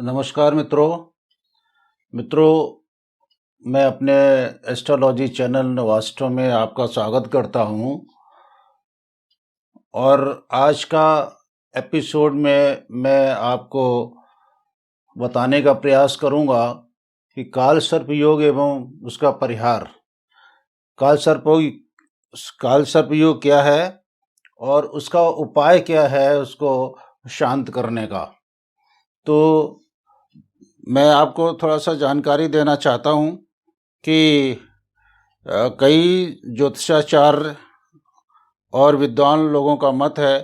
नमस्कार मित्रों, मैं अपने एस्ट्रोलॉजी चैनल नवास्ट्रो में आपका स्वागत करता हूं। और आज का एपिसोड में मैं आपको बताने का प्रयास करूंगा कि काल सर्प योग एवं उसका परिहार। काल सर्प योग क्या है और उसका उपाय क्या है उसको शांत करने का। तो मैं आपको थोड़ा सा जानकारी देना चाहता हूं कि कई ज्योतिषाचार्य और विद्वान लोगों का मत है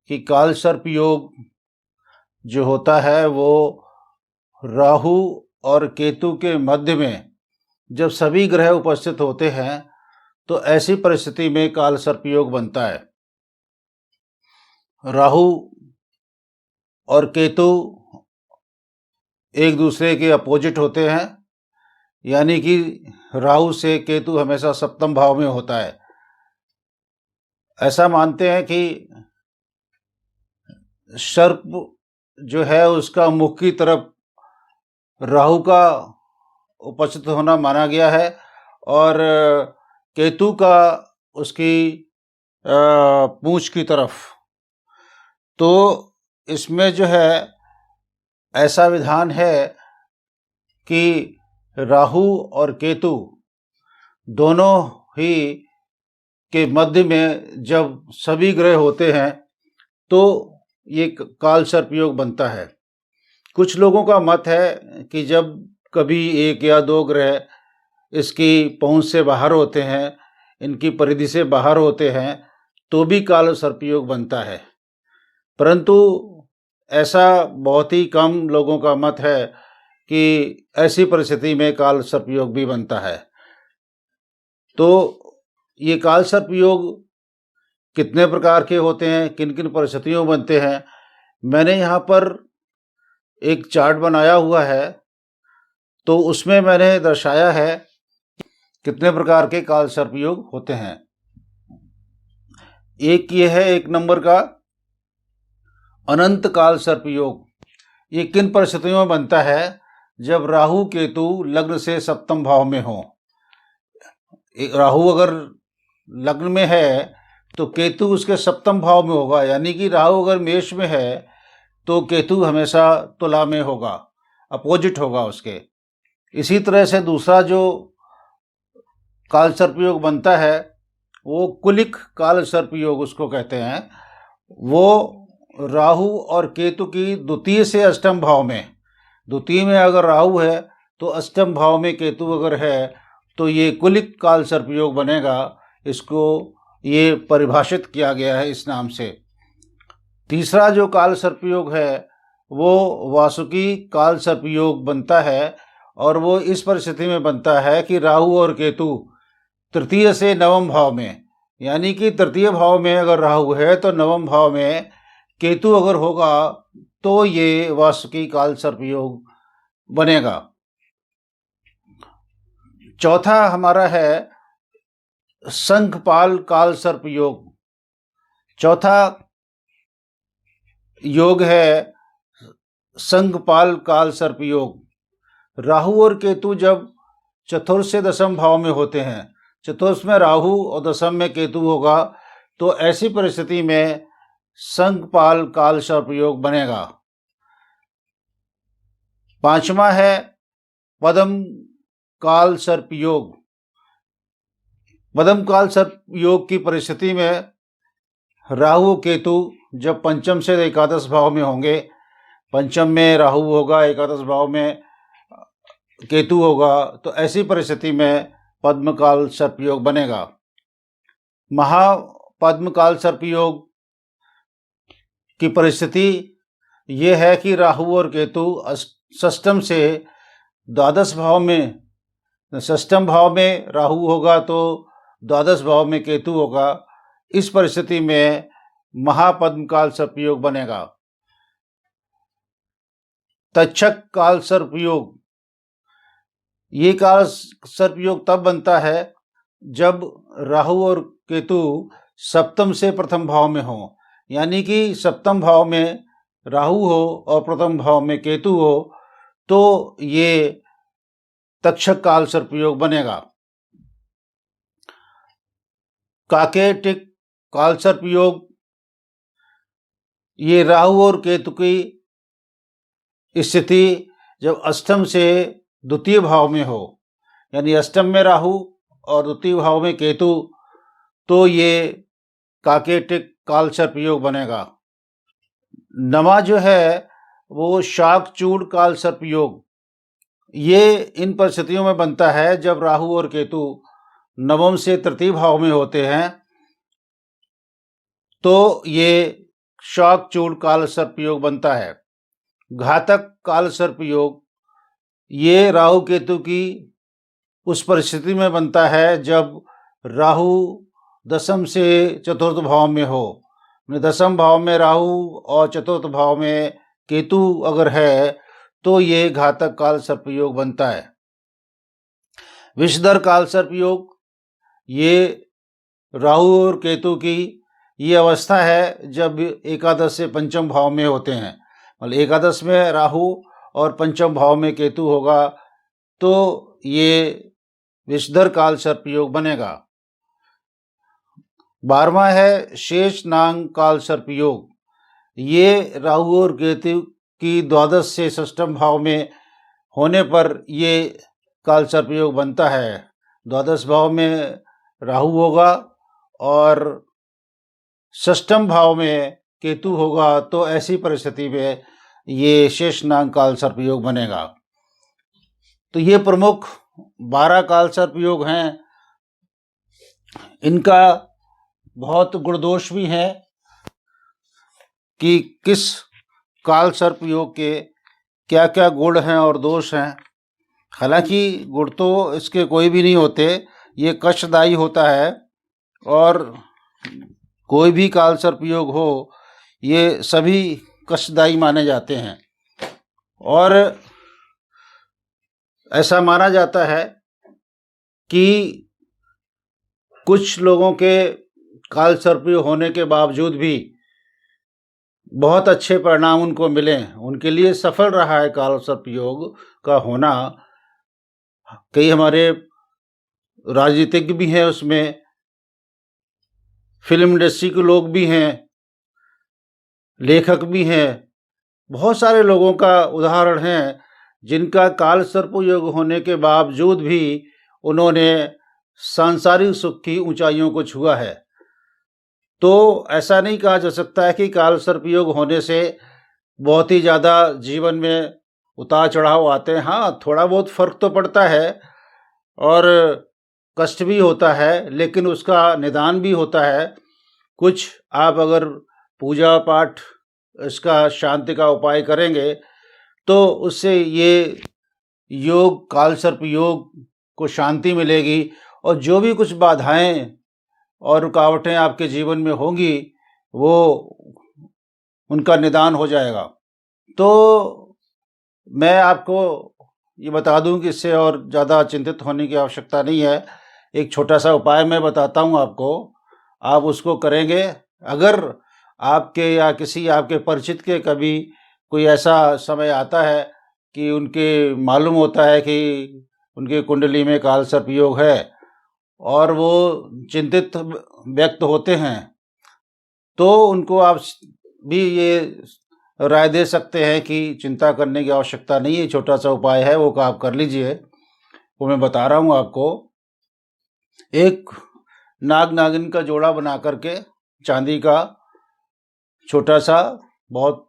कि काल सर्प योग जो होता है वो राहु और केतु के मध्य में जब सभी ग्रह उपस्थित होते हैं तो ऐसी परिस्थिति में काल सर्प योग बनता है। राहु और केतु एक दूसरे के अपोजिट होते हैं, यानी कि राहु से केतु हमेशा सप्तम भाव में होता है। ऐसा मानते हैं कि सर्प जो है उसका मुख की तरफ राहु का उपस्थित होना माना गया है और केतु का उसकी पूंछ की तरफ। तो इसमें जो है ऐसा विधान है कि राहु और केतु दोनों ही के मध्य में जब सभी ग्रह होते हैं तो ये काल सर्प योग बनता है। कुछ लोगों का मत है कि जब कभी एक या दो ग्रह इसकी पहुंच से बाहर होते हैं, इनकी परिधि से बाहर होते हैं, तो भी काल सर्प योग बनता है। परंतु ऐसा बहुत ही कम लोगों का मत है कि ऐसी परिस्थिति में काल सर्प योग भी बनता है। तो ये काल सर्प योग कितने प्रकार के होते हैं, किन किन परिस्थितियों में बनते हैं, मैंने यहाँ पर एक चार्ट बनाया हुआ है। तो उसमें मैंने दर्शाया है कितने प्रकार के काल सर्प योग होते हैं। एक ये है 1 नंबर का अनंत काल सर्प योग। ये किन परिस्थितियों में बनता है? जब राहु केतु लग्न से सप्तम भाव में हो। राहु अगर लग्न में है तो केतु उसके सप्तम भाव में होगा, यानी कि राहु अगर मेष में है तो केतु हमेशा तुला में होगा, अपोजिट होगा उसके। इसी तरह से दूसरा जो काल सर्प योग बनता है वो कुलिक काल सर्प योग उसको कहते हैं। वो राहु और केतु की द्वितीय से अष्टम भाव में, द्वितीय में अगर राहु है तो अष्टम भाव में केतु अगर है तो ये कुलिक काल सर्प योग बनेगा। इसको ये परिभाषित किया गया है इस नाम से। तीसरा जो काल सर्प योग है वो वासुकी काल सर्प योग बनता है और वो इस परिस्थिति में बनता है कि राहु और केतु तृतीय से नवम भाव में, यानी कि तृतीय भाव में अगर राहु है तो नवम भाव में केतु अगर होगा तो ये वासुकी काल सर्प योग बनेगा। चौथा हमारा है शंखपाल काल सर्प योग। चौथा योग है शंखपाल काल सर्प योग। राहु और केतु जब चतुर्थ से दशम भाव में होते हैं, चतुर्थ में राहु और दशम में केतु होगा, तो ऐसी परिस्थिति में शंखपाल काल सर्प योग बनेगा। पांचवा है पद्म काल सर्प योग। पद्म काल सर्प योग की परिस्थिति में राहु केतु जब पंचम से एकादश भाव में होंगे, पंचम में राहु होगा, एकादश भाव में केतु होगा, तो ऐसी परिस्थिति में पद्म काल सर्प योग बनेगा। महापद्म काल सर्प योग की परिस्थिति ये है कि राहु और केतु षष्टम से द्वादश भाव में, षष्टम भाव में राहु होगा तो द्वादश भाव में केतु होगा। इस परिस्थिति में महापद्म काल सर्प योग बनेगा। तक्षक काल सर्प योग, ये काल सर्प योग तब बनता है जब राहु और केतु सप्तम से प्रथम भाव में हो, यानी कि सप्तम भाव में राहु हो और प्रथम भाव में केतु हो तो ये तक्षक काल सर्प योग बनेगा। काकेटिक काल सर्प योग, ये राहु और केतु की स्थिति जब अष्टम से द्वितीय भाव में हो, यानी अष्टम में राहु और द्वितीय भाव में केतु, तो ये काकेटिक काल सर्प योग बनेगा। नमा जो है वो शाकचूड़ काल सर्प योग, ये इन परिस्थितियों में बनता है जब राहु और केतु नवम से तृतीय भाव में होते हैं, तो ये शाकचूड़ काल सर्प योग बनता है। घातक काल सर्प योग, ये राहु केतु की उस परिस्थिति में बनता है जब राहु दशम से चतुर्थ भाव में हो। दशम भाव में राहु और चतुर्थ भाव में केतु अगर है तो ये घातक काल सर्प योग बनता है। विषधर काल सर्प योग, ये राहु और केतु की ये अवस्था है जब एकादश से पंचम भाव में होते हैं। मतलब एकादश में राहु और पंचम भाव में केतु होगा तो ये विषधर काल सर्प योग बनेगा। 12वां है शेष नाग काल सर्प योग, ये राहु और केतु की द्वादश से षष्ठम भाव में होने पर ये काल सर्प योग बनता है। द्वादश भाव में राहु होगा और षष्ठम भाव में केतु होगा, तो ऐसी परिस्थिति में ये शेष नाग काल सर्प योग बनेगा। तो ये प्रमुख 12 काल सर्प योग हैं। इनका बहुत गुणदोष भी हैं कि किस काल सर्प योग के क्या क्या गुण हैं और दोष हैं। हालांकि गुण तो इसके कोई भी नहीं होते, ये कष्टदायी होता है और कोई भी काल सर्प योग हो ये सभी कष्टदायी माने जाते हैं। और ऐसा माना जाता है कि कुछ लोगों के काल सर्प योग होने के बावजूद भी बहुत अच्छे परिणाम उनको मिले, उनके लिए सफल रहा है काल सर्प योग का होना। कई हमारे राजनीतिज्ञ भी हैं, उसमें फिल्म इंडस्ट्री के लोग भी हैं, लेखक भी हैं, बहुत सारे लोगों का उदाहरण है जिनका काल सर्प योग होने के बावजूद भी उन्होंने सांसारिक सुख की ऊंचाइयों को छुआ है। तो ऐसा नहीं कहा जा सकता है कि काल सर्प योग होने से बहुत ही ज़्यादा जीवन में उतार चढ़ाव आते हैं। हाँ, थोड़ा बहुत फर्क तो पड़ता है और कष्ट भी होता है, लेकिन उसका निदान भी होता है। कुछ आप अगर पूजा पाठ इसका शांति का उपाय करेंगे तो उससे ये योग काल सर्प योग को शांति मिलेगी और जो भी कुछ बाधाएं और रुकावटें आपके जीवन में होंगी वो उनका निदान हो जाएगा। तो मैं आपको ये बता दूं कि इससे और ज़्यादा चिंतित होने की आवश्यकता नहीं है। एक छोटा सा उपाय मैं बताता हूं आपको, आप उसको करेंगे। अगर आपके या किसी आपके परिचित के कभी कोई ऐसा समय आता है कि उनके मालूम होता है कि उनके कुंडली में काल सर्प योग है और वो चिंतित व्यक्त होते हैं, तो उनको आप भी ये राय दे सकते हैं कि चिंता करने की आवश्यकता नहीं है, छोटा सा उपाय है, वो आप कर लीजिए। वो मैं बता रहा हूँ आपको। एक नाग नागिन का जोड़ा बना करके, चांदी का छोटा सा, बहुत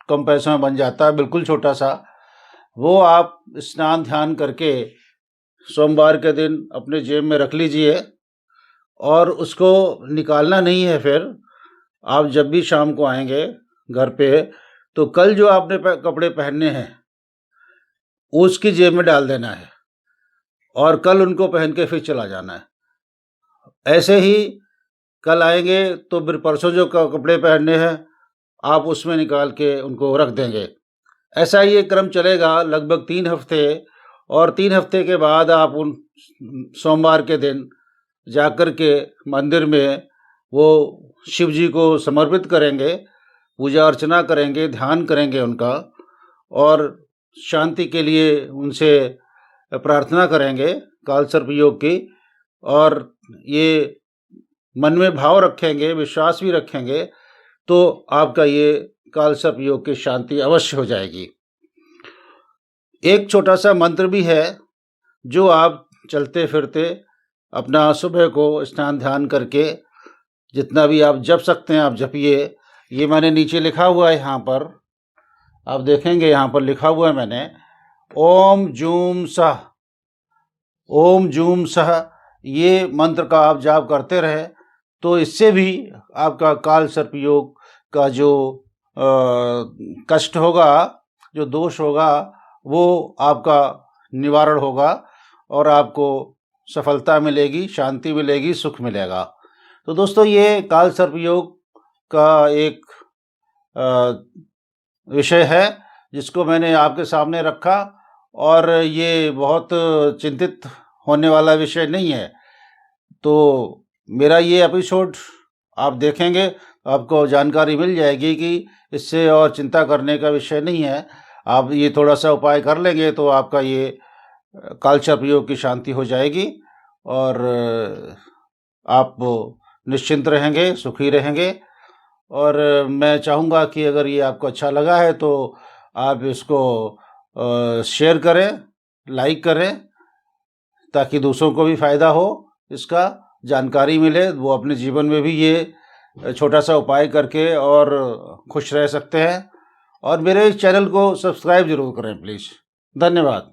कम पैसों में बन जाता है, बिल्कुल छोटा सा, वो आप स्नान ध्यान करके सोमवार के दिन अपने जेब में रख लीजिए और उसको निकालना नहीं है। फिर आप जब भी शाम को आएंगे घर पे, तो कल जो आपने कपड़े पहनने हैं उसकी जेब में डाल देना है और कल उनको पहन के फिर चला जाना है। ऐसे ही कल आएंगे तो फिर परसों जो कपड़े पहनने हैं आप उसमें निकाल के उनको रख देंगे। ऐसा ही ये क्रम चलेगा लगभग 3 हफ्ते, और 3 हफ्ते के बाद आप उन सोमवार के दिन जाकर के मंदिर में वो शिव जी को समर्पित करेंगे। पूजा अर्चना करेंगे, ध्यान करेंगे उनका, और शांति के लिए उनसे प्रार्थना करेंगे काल सर्प योग की, और ये मन में भाव रखेंगे, विश्वास भी रखेंगे, तो आपका ये काल सर्प योग की शांति अवश्य हो जाएगी। एक छोटा सा मंत्र भी है जो आप चलते फिरते अपना सुबह को स्नान ध्यान करके जितना भी आप जप सकते हैं आप जपिए। ये मैंने नीचे लिखा हुआ है, यहाँ पर आप देखेंगे, यहाँ पर लिखा हुआ है मैंने, ओम जूम सह, ओम जूम सह। ये मंत्र का आप जाप करते रहे तो इससे भी आपका काल सर्प योग का जो कष्ट होगा, जो दोष होगा, वो आपका निवारण होगा और आपको सफलता मिलेगी, शांति मिलेगी, सुख मिलेगा। तो दोस्तों, ये काल सर्प योग का एक विषय है जिसको मैंने आपके सामने रखा, और ये बहुत चिंतित होने वाला विषय नहीं है। तो मेरा ये एपिसोड आप देखेंगे तो आपको जानकारी मिल जाएगी कि इससे और चिंता करने का विषय नहीं है। आप ये थोड़ा सा उपाय कर लेंगे तो आपका ये काल सर्प योग की शांति हो जाएगी और आप निश्चिंत रहेंगे, सुखी रहेंगे। और मैं चाहूँगा कि अगर ये आपको अच्छा लगा है तो आप इसको शेयर करें, लाइक करें, ताकि दूसरों को भी फ़ायदा हो, इसका जानकारी मिले, वो अपने जीवन में भी ये छोटा सा उपाय करके और खुश रह सकते हैं। और मेरे इस चैनल को सब्सक्राइब ज़रूर करें प्लीज़। धन्यवाद।